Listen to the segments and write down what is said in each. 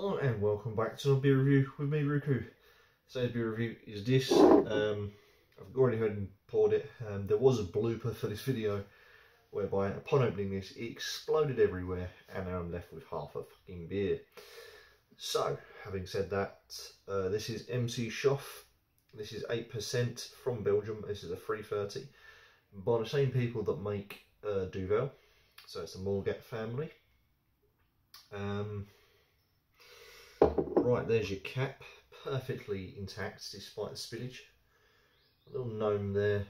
Hello and welcome back to a beer review with me, Ruku. Today's beer review is this. I've already heard and poured it. There was a blooper for this video whereby upon opening this it exploded everywhere and now I'm left with half a fucking beer. So, having said that, this is MC Chouffee. This is 8% from Belgium. This is a 330 by the same people that make Duvel. So it's the Morgat family. Right, there's your cap, perfectly intact despite the spillage. A little gnome there,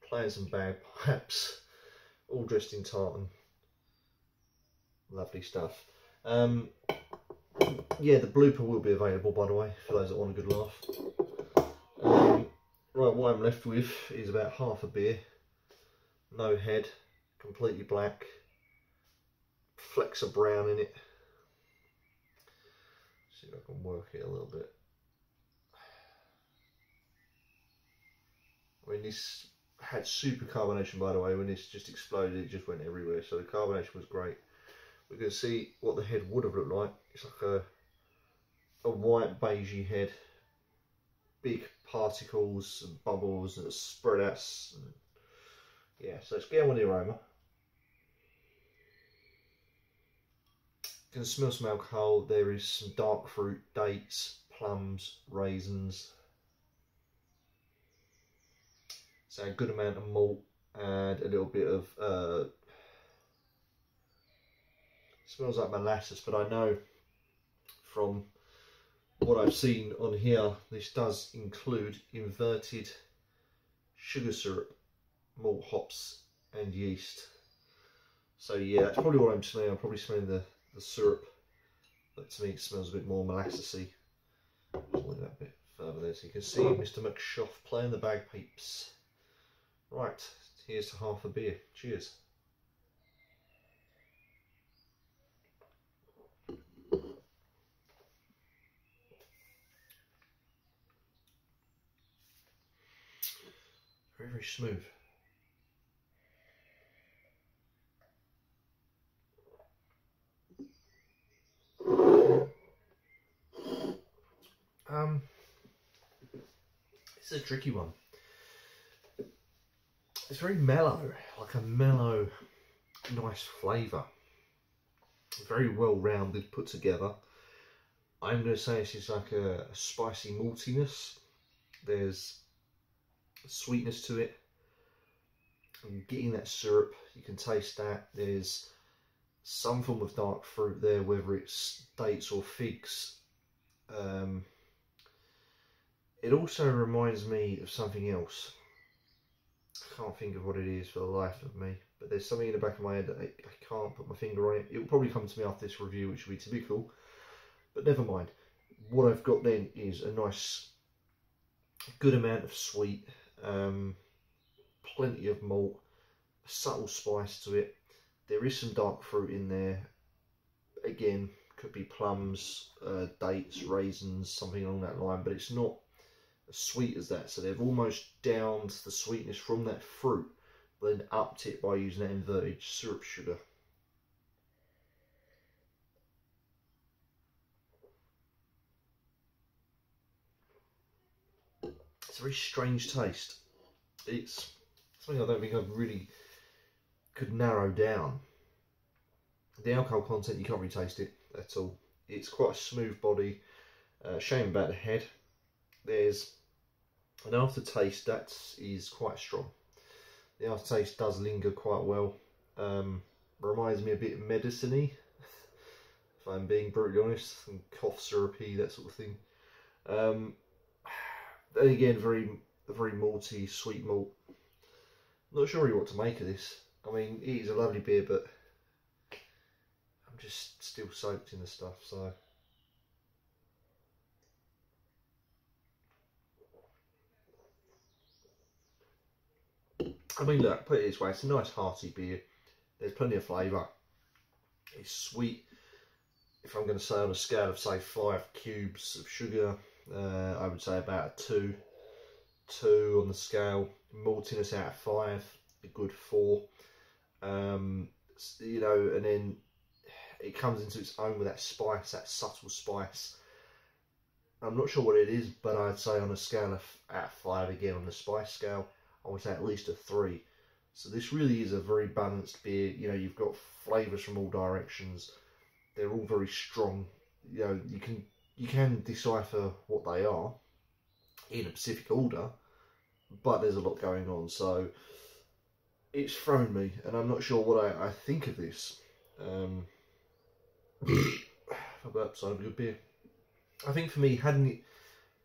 playing some bagpipes, all dressed in tartan. Lovely stuff. Yeah, the blooper will be available, by the way, for those that want a good laugh. Right, what I'm left with is about half a beer, no head, completely black, flecks of brown in it. See if I can work it a little bit. I mean, this had super carbonation, by the way. When this just exploded, it just went everywhere. So the carbonation was great. We're going to see what the head would have looked like. It's like a white beigey head, big particles and bubbles that spread out. Yeah, so let's get on with the aroma. You can smell some alcohol. There is some dark fruit, dates, plums, raisins. So a good amount of malt and a little bit of smells like molasses, but I know from what I've seen on here this does include inverted sugar syrup, malt, hops and yeast. So yeah, that's probably what I'm smelling. I'm probably smelling the syrup, but to me it smells a bit more molassesy. Just look that bit further there so you can see Mr. McShoff playing the bagpipes. Right, here's to half a beer. Cheers. Very, very smooth. It's a tricky one. It's very mellow, like a mellow, nice flavour. Very well rounded, put together. I'm going to say this is like a spicy maltiness. There's sweetness to it. I'm getting that syrup, you can taste that. There's some form of dark fruit there, whether it's dates or figs. It also reminds me of something else. I can't think of what it is for the life of me, but there's something in the back of my head that I can't put my finger on it. It will probably come to me after this review, which will be typical, but never mind. What I've got then is a nice, good amount of sweet, plenty of malt, a subtle spice to it. There is some dark fruit in there. Again, could be plums, dates, raisins, something along that line, but it's not as sweet as that. So they've almost downed the sweetness from that fruit, but then upped it by using that inverted syrup sugar. It's a very strange taste. It's something I don't think I really could narrow down. The alcohol content, you can't really taste it at all. It's quite a smooth body. Shame about the head. There's an aftertaste that is quite strong. The aftertaste does linger quite well. Reminds me a bit medicine-y, if I'm being brutally honest, and cough syrupy, that sort of thing. And again, very malty, sweet malt. Not sure really what to make of this. I mean, it is a lovely beer, but I'm just still soaked in the stuff, so. I mean, look, put it this way, it's a nice hearty beer. There's plenty of flavour. It's sweet. If I'm going to say on a scale of, say, 5 cubes of sugar, I would say about a 2 on the scale. Maltiness out of 5, a good 4. You know, and then it comes into its own with that spice, that subtle spice. I'm not sure what it is, but I'd say on a scale of out of 5, again on the spice scale, I would say at least a 3. So this really is a very balanced beer. You know, you've got flavours from all directions. They're all very strong. You know, you can decipher what they are in a specific order, but there's a lot going on. So it's thrown me, and I'm not sure what I think of this. But so a good beer. I think for me, hadn't it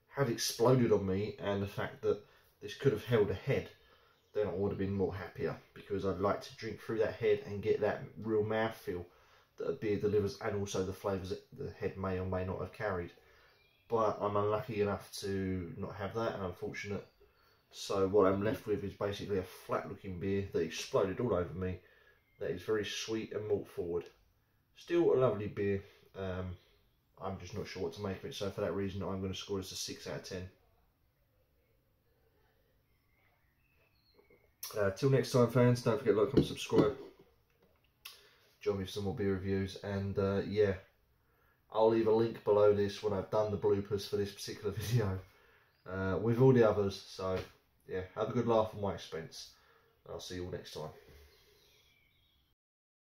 had exploded on me, and the fact that this could have held a head, then I would have been more happier, because I'd like to drink through that head and get that real mouthfeel that a beer delivers, and also the flavours that the head may or may not have carried. But I'm unlucky enough to not have that, and unfortunate. So what I'm left with is basically a flat looking beer that exploded all over me, that is very sweet and malt forward. Still a lovely beer. I'm just not sure what to make of it, so for that reason I'm going to score this a 6 out of 10. Till next time, fans, don't forget to like, comment, subscribe. Join me for some more beer reviews, and yeah, I'll leave a link below this when I've done the bloopers for this particular video with all the others. So yeah, have a good laugh at my expense. I'll see you all next time.